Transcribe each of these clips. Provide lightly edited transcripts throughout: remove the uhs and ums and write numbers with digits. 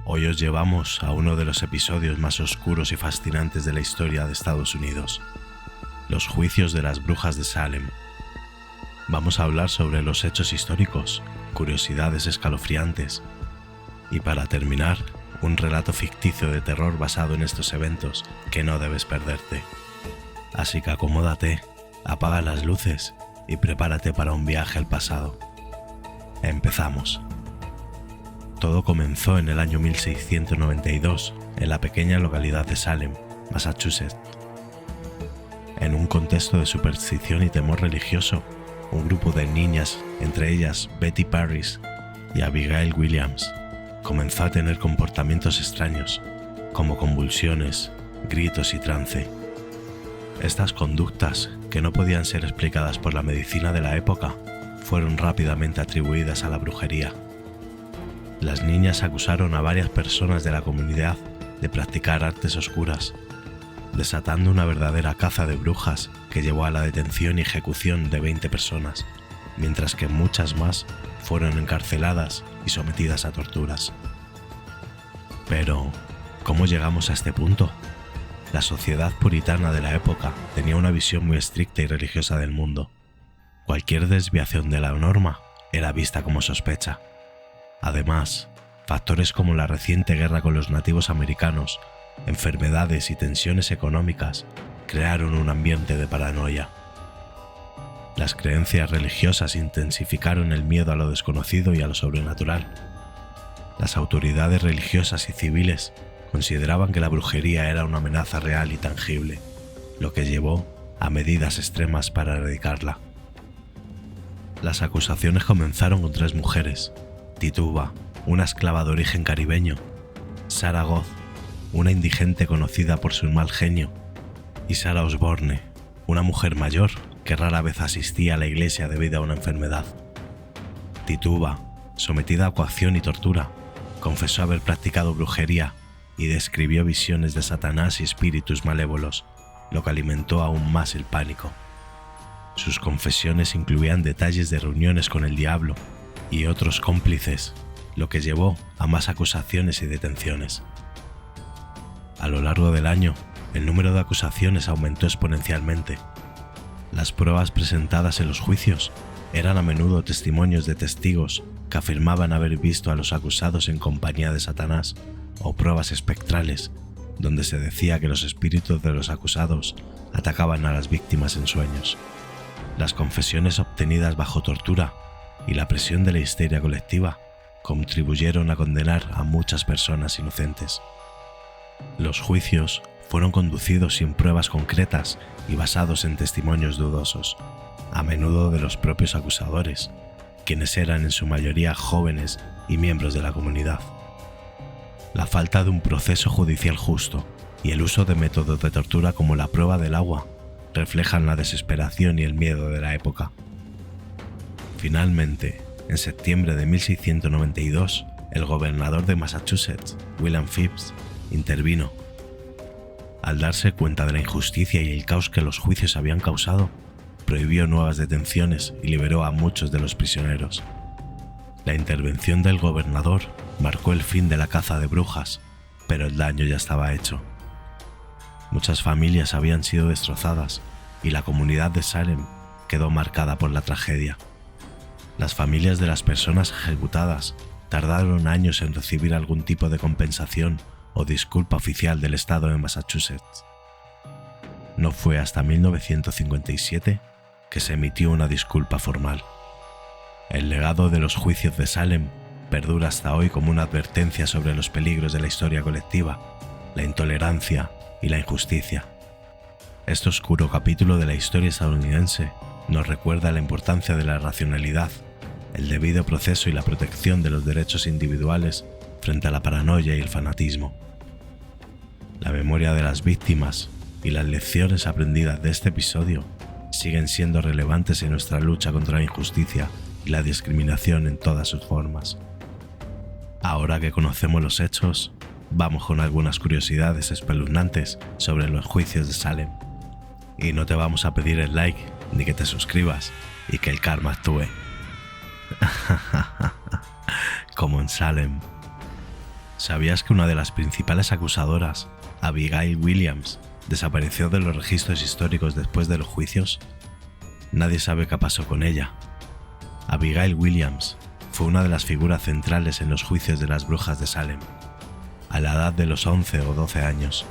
Hoy os llevamos a uno de los episodios más oscuros y fascinantes de la historia de Estados Unidos, los juicios de las brujas de Salem. Vamos a hablar sobre los hechos históricos, curiosidades escalofriantes y, para terminar, un relato ficticio de terror basado en estos eventos que no debes perderte. Así que acomódate, apaga las luces y prepárate para un viaje al pasado. Empezamos. Todo comenzó en el año 1692 en la pequeña localidad de Salem, Massachusetts. En un contexto de superstición y temor religioso, un grupo de niñas, entre ellas Betty Parris y Abigail Williams, comenzó a tener comportamientos extraños, como convulsiones, gritos y trance. Estas conductas, que no podían ser explicadas por la medicina de la época, fueron rápidamente atribuidas a la brujería. Las niñas acusaron a varias personas de la comunidad de practicar artes oscuras, desatando una verdadera caza de brujas que llevó a la detención y ejecución de 20 personas, mientras que muchas más fueron encarceladas y sometidas a torturas. Pero, ¿cómo llegamos a este punto? La sociedad puritana de la época tenía una visión muy estricta y religiosa del mundo. Cualquier desviación de la norma era vista como sospecha. Además, factores como la reciente guerra con los nativos americanos, enfermedades y tensiones económicas crearon un ambiente de paranoia. Las creencias religiosas intensificaron el miedo a lo desconocido y a lo sobrenatural. Las autoridades religiosas y civiles consideraban que la brujería era una amenaza real y tangible, lo que llevó a medidas extremas para erradicarla. Las acusaciones comenzaron con 3 mujeres: Tituba, una esclava de origen caribeño; Sarah Goth, una indigente conocida por su mal genio; y Sarah Osborne, una mujer mayor que rara vez asistía a la iglesia debido a una enfermedad. Tituba, sometida a coacción y tortura, confesó haber practicado brujería y describió visiones de Satanás y espíritus malévolos, lo que alimentó aún más el pánico. Sus confesiones incluían detalles de reuniones con el diablo y otros cómplices, lo que llevó a más acusaciones y detenciones. A lo largo del año, el número de acusaciones aumentó exponencialmente. Las pruebas presentadas en los juicios eran a menudo testimonios de testigos que afirmaban haber visto a los acusados en compañía de Satanás, o pruebas espectrales, donde se decía que los espíritus de los acusados atacaban a las víctimas en sueños. Las confesiones obtenidas bajo tortura y la presión de la histeria colectiva contribuyeron a condenar a muchas personas inocentes. Los juicios fueron conducidos sin pruebas concretas y basados en testimonios dudosos, a menudo de los propios acusadores, quienes eran en su mayoría jóvenes y miembros de la comunidad. La falta de un proceso judicial justo y el uso de métodos de tortura como la prueba del agua reflejan la desesperación y el miedo de la época. Finalmente, en septiembre de 1692, el gobernador de Massachusetts, William Phips, intervino. Al darse cuenta de la injusticia y el caos que los juicios habían causado, prohibió nuevas detenciones y liberó a muchos de los prisioneros. La intervención del gobernador marcó el fin de la caza de brujas, pero el daño ya estaba hecho. Muchas familias habían sido destrozadas y la comunidad de Salem quedó marcada por la tragedia. Las familias de las personas ejecutadas tardaron años en recibir algún tipo de compensación o disculpa oficial del estado de Massachusetts. No fue hasta 1957 que se emitió una disculpa formal. El legado de los juicios de Salem perdura hasta hoy como una advertencia sobre los peligros de la historia colectiva, la intolerancia y la injusticia. Este oscuro capítulo de la historia estadounidense nos recuerda la importancia de la racionalidad, el debido proceso y la protección de los derechos individuales frente a la paranoia y el fanatismo. La memoria de las víctimas y las lecciones aprendidas de este episodio siguen siendo relevantes en nuestra lucha contra la injusticia y la discriminación en todas sus formas. Ahora que conocemos los hechos, vamos con algunas curiosidades espeluznantes sobre los juicios de Salem. Y no te vamos a pedir el like ni que te suscribas y que el karma actúe. Como en Salem. ¿Sabías que una de las principales acusadoras, Abigail Williams, desapareció de los registros históricos después de los juicios? Nadie sabe qué pasó con ella. Abigail Williams fue una de las figuras centrales en los juicios de las brujas de Salem. A la edad de los 11 o 12 años,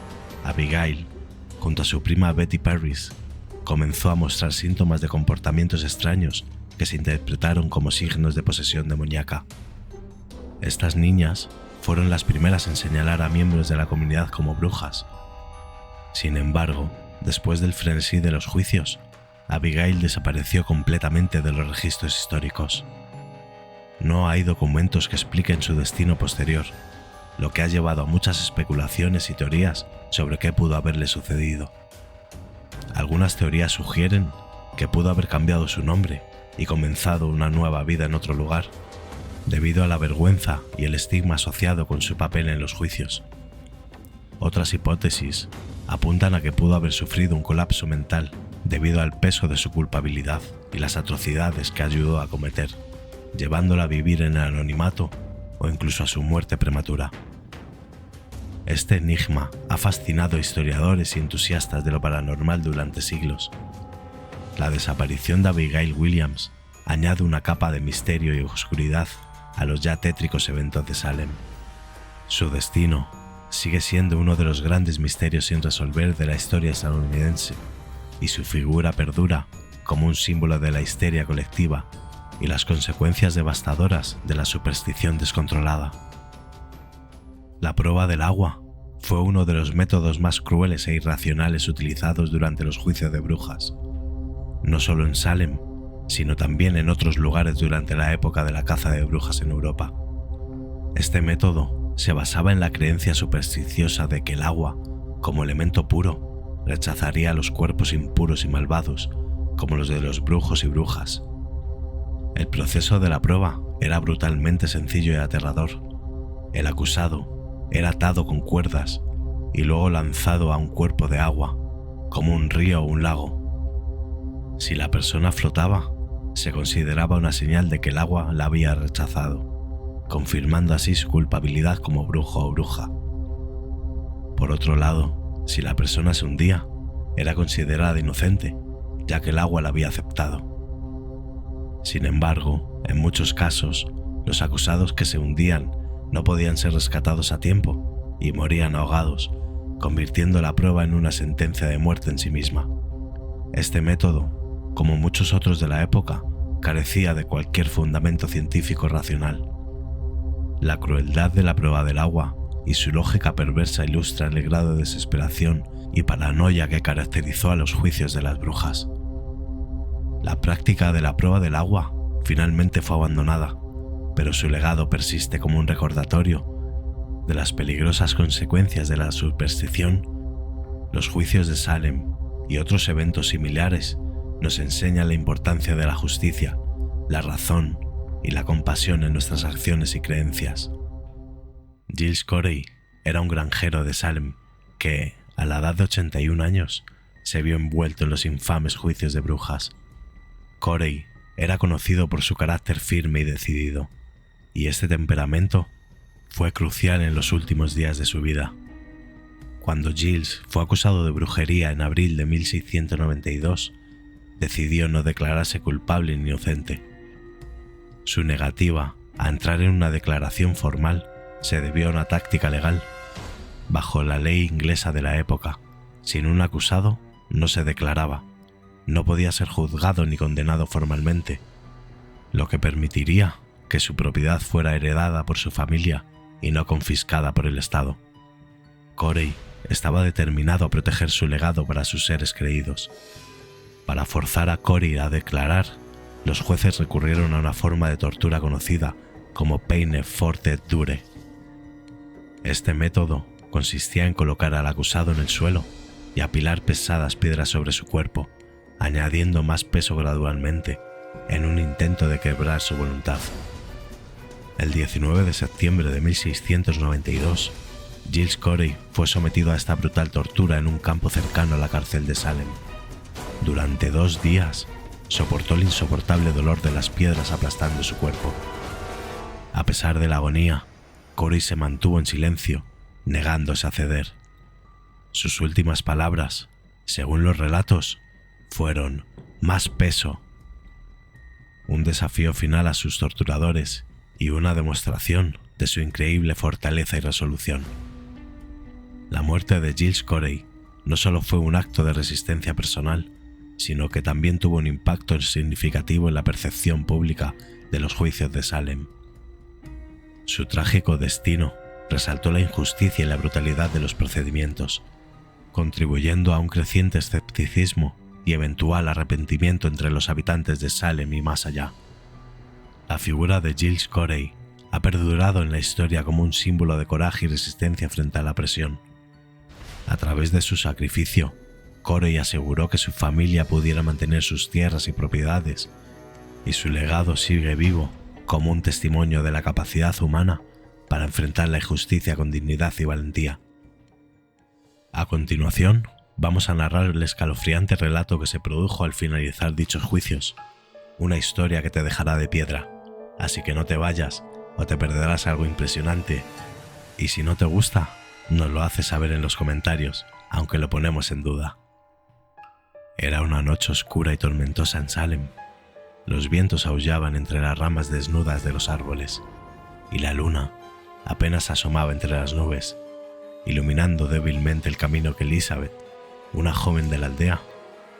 Abigail, junto a su prima Betty Parris, comenzó a mostrar síntomas de comportamientos extraños que se interpretaron como signos de posesión demoníaca. Estas niñas fueron las primeras en señalar a miembros de la comunidad como brujas. Sin embargo, después del frenesí de los juicios, Abigail desapareció completamente de los registros históricos. No hay documentos que expliquen su destino posterior, lo que ha llevado a muchas especulaciones y teorías sobre qué pudo haberle sucedido. Algunas teorías sugieren que pudo haber cambiado su nombre y comenzado una nueva vida en otro lugar, debido a la vergüenza y el estigma asociado con su papel en los juicios. Otras hipótesis apuntan a que pudo haber sufrido un colapso mental debido al peso de su culpabilidad y las atrocidades que ayudó a cometer, llevándola a vivir en el anonimato o incluso a su muerte prematura. Este enigma ha fascinado a historiadores y entusiastas de lo paranormal durante siglos. La desaparición de Abigail Williams añade una capa de misterio y oscuridad a los ya tétricos eventos de Salem. Su destino sigue siendo uno de los grandes misterios sin resolver de la historia estadounidense, y su figura perdura como un símbolo de la histeria colectiva y las consecuencias devastadoras de la superstición descontrolada. La prueba del agua fue uno de los métodos más crueles e irracionales utilizados durante los juicios de brujas, no solo en Salem, sino también en otros lugares durante la época de la caza de brujas en Europa. Este método se basaba en la creencia supersticiosa de que el agua, como elemento puro, rechazaría a los cuerpos impuros y malvados, como los de los brujos y brujas. El proceso de la prueba era brutalmente sencillo y aterrador. El acusado era atado con cuerdas y luego lanzado a un cuerpo de agua, como un río o un lago. Si la persona flotaba, se consideraba una señal de que el agua la había rechazado, confirmando así su culpabilidad como brujo o bruja. Por otro lado, si la persona se hundía, era considerada inocente, ya que el agua la había aceptado. Sin embargo, en muchos casos, los acusados que se hundían no podían ser rescatados a tiempo y morían ahogados, convirtiendo la prueba en una sentencia de muerte en sí misma. Este método, como muchos otros de la época, carecía de cualquier fundamento científico racional. La crueldad de la prueba del agua y su lógica perversa ilustran el grado de desesperación y paranoia que caracterizó a los juicios de las brujas. La práctica de la prueba del agua finalmente fue abandonada, pero su legado persiste como un recordatorio de las peligrosas consecuencias de la superstición. Los juicios de Salem y otros eventos similares nos enseñan la importancia de la justicia, la razón y la compasión en nuestras acciones y creencias. Giles Corey era un granjero de Salem que, a la edad de 81 años, se vio envuelto en los infames juicios de brujas. Corey era conocido por su carácter firme y decidido, y este temperamento fue crucial en los últimos días de su vida. Cuando Giles fue acusado de brujería en abril de 1692, decidió no declararse culpable ni inocente. Su negativa a entrar en una declaración formal se debió a una táctica legal. Bajo la ley inglesa de la época, sin un acusado no se declaraba, no podía ser juzgado ni condenado formalmente, lo que permitiría que su propiedad fuera heredada por su familia y no confiscada por el Estado. Corey estaba determinado a proteger su legado para sus seres queridos. Para forzar a Corey a declarar, los jueces recurrieron a una forma de tortura conocida como peine forte dure. Este método consistía en colocar al acusado en el suelo y apilar pesadas piedras sobre su cuerpo, añadiendo más peso gradualmente, en un intento de quebrar su voluntad. El 19 de septiembre de 1692, Giles Corey fue sometido a esta brutal tortura en un campo cercano a la cárcel de Salem. Durante 2 días, soportó el insoportable dolor de las piedras aplastando su cuerpo. A pesar de la agonía, Corey se mantuvo en silencio, negándose a ceder. Sus últimas palabras, según los relatos, fueron «más peso». Un desafío final a sus torturadores y una demostración de su increíble fortaleza y resolución. La muerte de Giles Corey no solo fue un acto de resistencia personal, sino que también tuvo un impacto significativo en la percepción pública de los juicios de Salem. Su trágico destino resaltó la injusticia y la brutalidad de los procedimientos, contribuyendo a un creciente escepticismo y eventual arrepentimiento entre los habitantes de Salem y más allá. La figura de Giles Corey ha perdurado en la historia como un símbolo de coraje y resistencia frente a la presión. A través de su sacrificio, Corey aseguró que su familia pudiera mantener sus tierras y propiedades, y su legado sigue vivo como un testimonio de la capacidad humana para enfrentar la injusticia con dignidad y valentía. A continuación, vamos a narrar el escalofriante relato que se produjo al finalizar dichos juicios, una historia que te dejará de piedra, así que no te vayas o te perderás algo impresionante, y si no te gusta, nos lo haces saber en los comentarios, aunque lo ponemos en duda. Era una noche oscura y tormentosa en Salem. Los vientos aullaban entre las ramas desnudas de los árboles, y la luna apenas asomaba entre las nubes, iluminando débilmente el camino que Elizabeth, una joven de la aldea,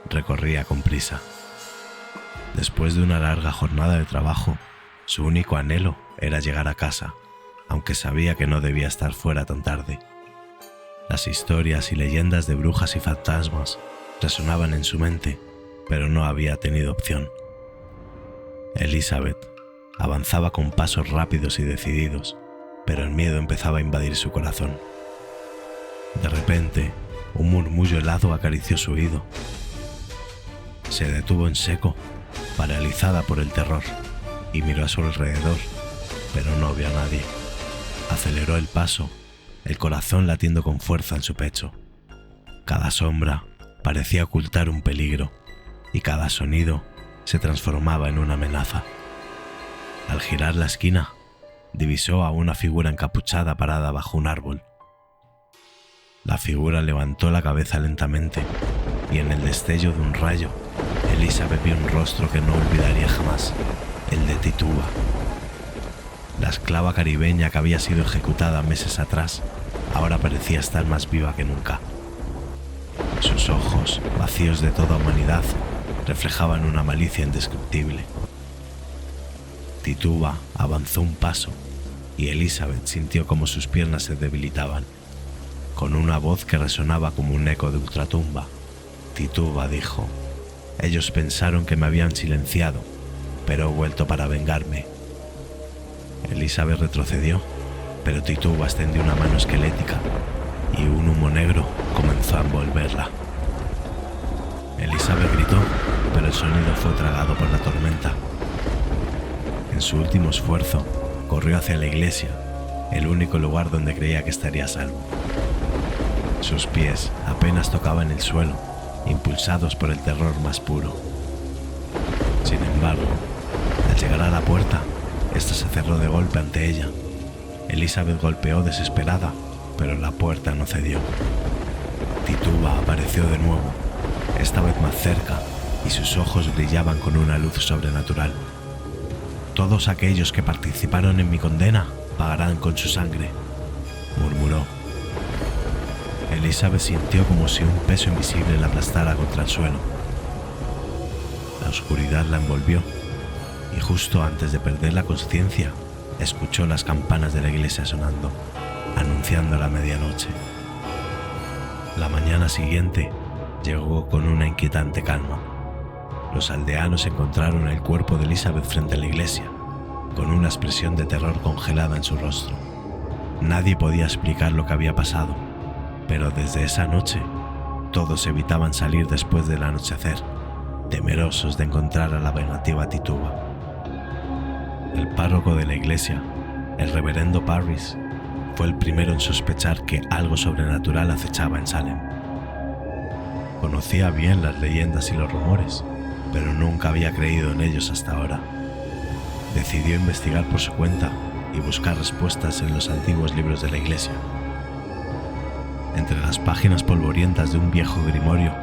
recorría con prisa. Después de una larga jornada de trabajo, su único anhelo era llegar a casa, aunque sabía que no debía estar fuera tan tarde. Las historias y leyendas de brujas y fantasmas resonaban en su mente, pero no había tenido opción. Elizabeth avanzaba con pasos rápidos y decididos, pero el miedo empezaba a invadir su corazón. De repente, un murmullo helado acarició su oído. Se detuvo en seco, paralizada por el terror, y miró a su alrededor, pero no vio a nadie. Aceleró el paso, el corazón latiendo con fuerza en su pecho. Cada sombra parecía ocultar un peligro, y cada sonido se transformaba en una amenaza. Al girar la esquina, divisó a una figura encapuchada parada bajo un árbol. La figura levantó la cabeza lentamente, y en el destello de un rayo, Elizabeth vio un rostro que no olvidaría jamás, el de Tituba. La esclava caribeña que había sido ejecutada meses atrás, ahora parecía estar más viva que nunca. Sus ojos, vacíos de toda humanidad, reflejaban una malicia indescriptible. Tituba avanzó un paso, y Elizabeth sintió como sus piernas se debilitaban. Con una voz que resonaba como un eco de ultratumba, Tituba dijo: «Ellos pensaron que me habían silenciado, pero he vuelto para vengarme». Elizabeth retrocedió, pero Tituba extendió una mano esquelética y un humo negro comenzó a envolverla. Elizabeth gritó, pero el sonido fue tragado por la tormenta. En su último esfuerzo, corrió hacia la iglesia, el único lugar donde creía que estaría a salvo. Sus pies apenas tocaban el suelo, impulsados por el terror más puro. Sin embargo, al llegar a la puerta, esta se cerró de golpe ante ella. Elizabeth golpeó desesperada, pero la puerta no cedió. Tituba apareció de nuevo, esta vez más cerca, y sus ojos brillaban con una luz sobrenatural. «Todos aquellos que participaron en mi condena pagarán con su sangre», murmuró. Elizabeth sintió como si un peso invisible la aplastara contra el suelo. La oscuridad la envolvió, y justo antes de perder la conciencia, escuchó las campanas de la iglesia sonando, anunciando la medianoche. La mañana siguiente llegó con una inquietante calma. Los aldeanos encontraron el cuerpo de Elizabeth frente a la iglesia, con una expresión de terror congelada en su rostro. Nadie podía explicar lo que había pasado, pero desde esa noche todos evitaban salir después del anochecer, temerosos de encontrar a la vengativa Tituba. El párroco de la iglesia, el reverendo Parris, fue el primero en sospechar que algo sobrenatural acechaba en Salem. Conocía bien las leyendas y los rumores, pero nunca había creído en ellos hasta ahora. Decidió investigar por su cuenta y buscar respuestas en los antiguos libros de la Iglesia. Entre las páginas polvorientas de un viejo grimorio,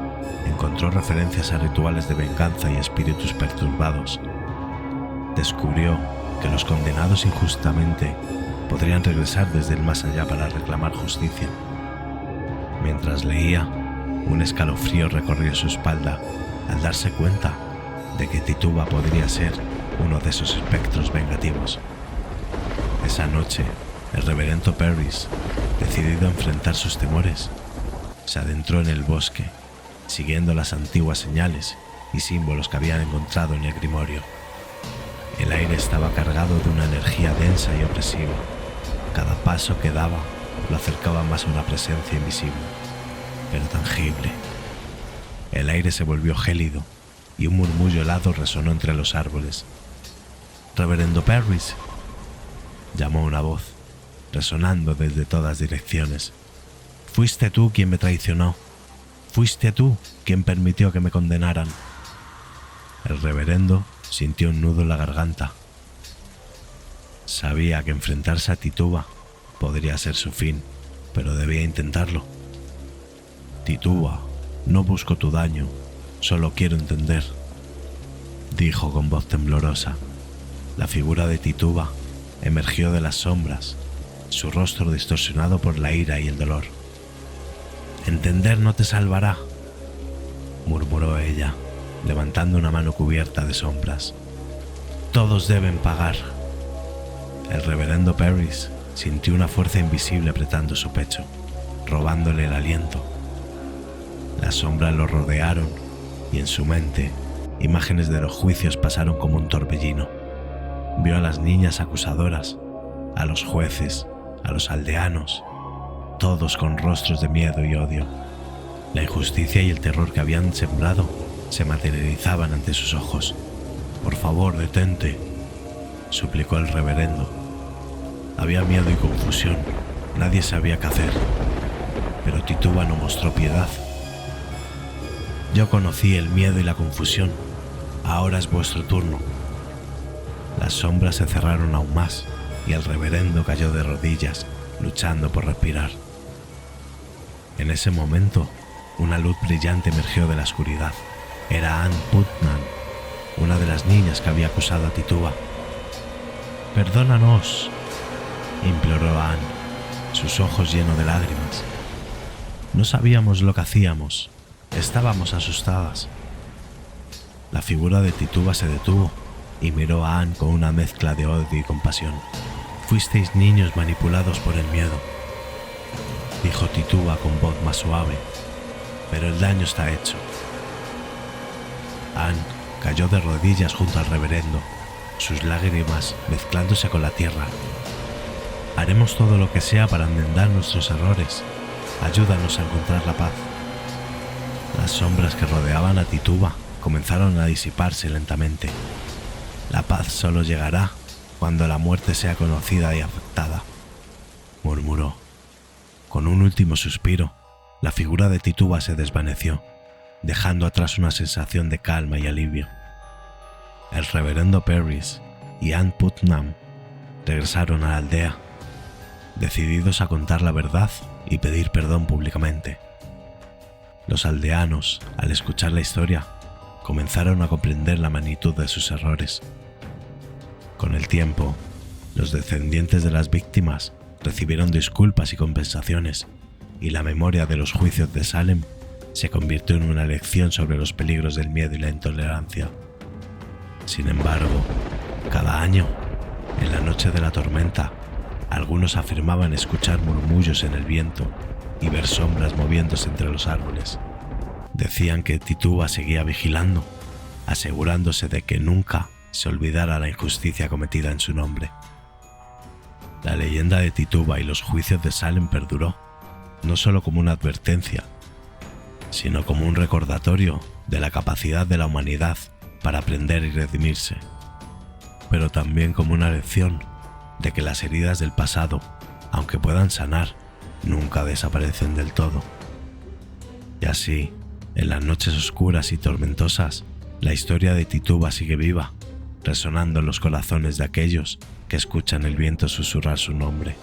encontró referencias a rituales de venganza y espíritus perturbados. Descubrió que los condenados injustamente podrían regresar desde el más allá para reclamar justicia. Mientras leía, un escalofrío recorrió su espalda al darse cuenta de que Tituba podría ser uno de esos espectros vengativos. Esa noche, el reverendo Parris, decidido a enfrentar sus temores, se adentró en el bosque, siguiendo las antiguas señales y símbolos que habían encontrado en el grimorio. El aire estaba cargado de una energía densa y opresiva. Cada paso que daba lo acercaba más a una presencia invisible, pero tangible. El aire se volvió gélido y un murmullo helado resonó entre los árboles. «Reverendo Parris», llamó una voz, resonando desde todas direcciones. «Fuiste tú quien me traicionó. Fuiste tú quien permitió que me condenaran». El reverendo sintió un nudo en la garganta. Sabía que enfrentarse a Tituba podría ser su fin, pero debía intentarlo. «Tituba, no busco tu daño, solo quiero entender», dijo con voz temblorosa. La figura de Tituba emergió de las sombras, su rostro distorsionado por la ira y el dolor. «Entender no te salvará», murmuró ella, levantando una mano cubierta de sombras. «Todos deben pagar». El reverendo Parris sintió una fuerza invisible apretando su pecho, robándole el aliento. Las sombras lo rodearon y en su mente, imágenes de los juicios pasaron como un torbellino. Vio a las niñas acusadoras, a los jueces, a los aldeanos, todos con rostros de miedo y odio. La injusticia y el terror que habían sembrado se materializaban ante sus ojos. «Por favor, detente», suplicó el reverendo. Había miedo y confusión, nadie sabía qué hacer, pero Tituba no mostró piedad. «Yo conocí el miedo y la confusión, ahora es vuestro turno». Las sombras se cerraron aún más y el reverendo cayó de rodillas, luchando por respirar. En ese momento, una luz brillante emergió de la oscuridad. Era Ann Putnam, una de las niñas que había acusado a Tituba. «Perdónanos», imploró Ann, sus ojos llenos de lágrimas. «No sabíamos lo que hacíamos, estábamos asustadas». La figura de Tituba se detuvo y miró a Ann con una mezcla de odio y compasión. «Fuisteis niños manipulados por el miedo», dijo Tituba con voz más suave, «pero el daño está hecho». Ann cayó de rodillas junto al reverendo, sus lágrimas mezclándose con la tierra. «Haremos todo lo que sea para enmendar nuestros errores. Ayúdanos a encontrar la paz». Las sombras que rodeaban a Tituba comenzaron a disiparse lentamente. «La paz solo llegará cuando la muerte sea conocida y afectada», murmuró. Con un último suspiro, la figura de Tituba se desvaneció, dejando atrás una sensación de calma y alivio. El reverendo Parris y Ann Putnam regresaron a la aldea, decididos a contar la verdad y pedir perdón públicamente. Los aldeanos, al escuchar la historia, comenzaron a comprender la magnitud de sus errores. Con el tiempo, los descendientes de las víctimas recibieron disculpas y compensaciones, y la memoria de los juicios de Salem se convirtió en una lección sobre los peligros del miedo y la intolerancia. Sin embargo, cada año, en la noche de la tormenta, algunos afirmaban escuchar murmullos en el viento y ver sombras moviéndose entre los árboles. Decían que Tituba seguía vigilando, asegurándose de que nunca se olvidara la injusticia cometida en su nombre. La leyenda de Tituba y los juicios de Salem perduró, no solo como una advertencia, sino como un recordatorio de la capacidad de la humanidad para aprender y redimirse, pero también como una lección de que las heridas del pasado, aunque puedan sanar, nunca desaparecen del todo. Y así, en las noches oscuras y tormentosas, la historia de Tituba sigue viva, resonando en los corazones de aquellos que escuchan el viento susurrar su nombre.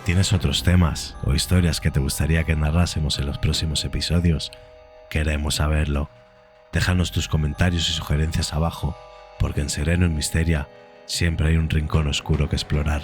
¿Tienes otros temas o historias que te gustaría que narrásemos en los próximos episodios? Queremos saberlo. Déjanos tus comentarios y sugerencias abajo, porque en Sereno en Misteria siempre hay un rincón oscuro que explorar.